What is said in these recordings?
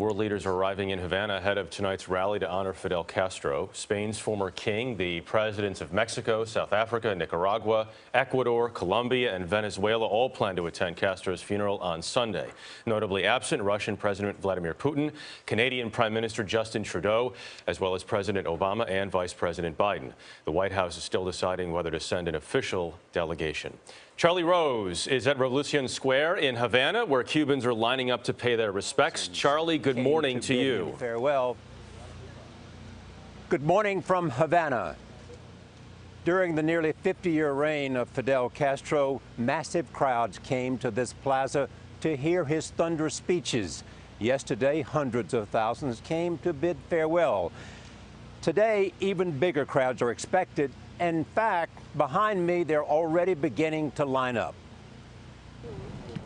World leaders are arriving in Havana ahead of tonight's rally to honor Fidel Castro. Spain's former king, the presidents of Mexico, South Africa, Nicaragua, Ecuador, Colombia, and Venezuela all plan to attend Castro's funeral on Sunday. Notably absent, Russian President Vladimir Putin, Canadian Prime Minister Justin Trudeau, as well as President Obama and Vice President Biden. The White House is still deciding whether to send an official delegation. Charlie Rose is at Revolution Square in Havana, where Cubans are lining up to pay their respects. Charlie, good morning to you. Farewell. Good morning from Havana. During the nearly 50-year reign of Fidel Castro, massive crowds came to this plaza to hear his thunderous speeches. Yesterday, hundreds of thousands came to bid farewell. Today, even bigger crowds are expected. In fact, behind me, they're already beginning to line up.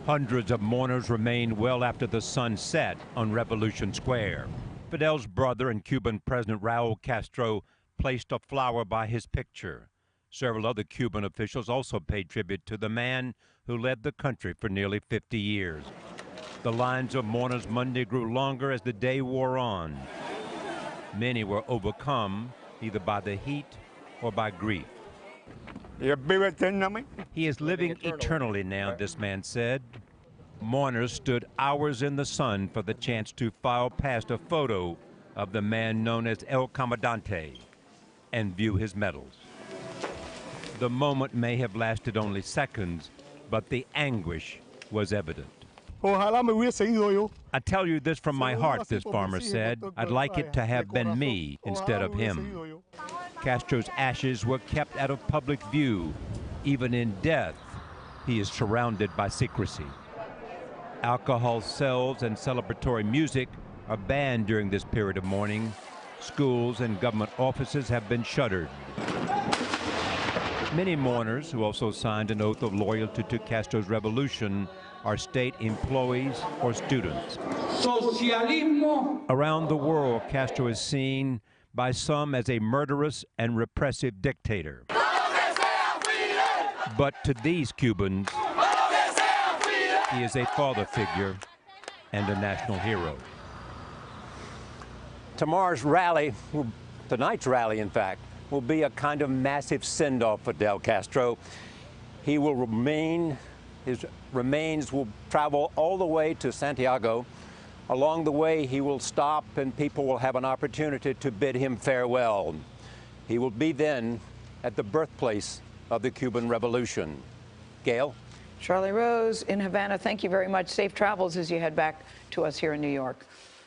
Hundreds of mourners remained well after the sun set on Revolution Square. Fidel's brother and Cuban President Raul Castro placed a flower by his picture. Several other Cuban officials also paid tribute to the man who led the country for nearly 50 years. The lines of mourners Monday grew longer as the day wore on. Many were overcome either by the heat or by grief. He is living eternally now, this man said. Mourners stood hours in the sun for the chance to file past a photo of the man known as El Comandante and view his medals. The moment may have lasted only seconds, but the anguish was evident. I tell you this from my heart, this farmer said. I'd like it to have been me instead of him. Castro's ashes were kept out of public view. Even in death, he is surrounded by secrecy. Alcohol sales and celebratory music are banned during this period of mourning. Schools and government offices have been shuttered. Many mourners, who also signed an oath of loyalty to Castro's revolution, are state employees or students. Around the world, Castro is seen by some as a murderous and repressive dictator. But to these Cubans, he is a father figure and a national hero. Tonight's rally, in fact, will be a kind of massive send-off for Fidel Castro. He will remain, his remains will travel all the way to Santiago. Along the way, he will stop and people will have an opportunity to bid him farewell. He will be then at the birthplace of the Cuban Revolution. Gail? Charlie Rose in Havana, thank you very much. Safe travels as you head back to us here in New York.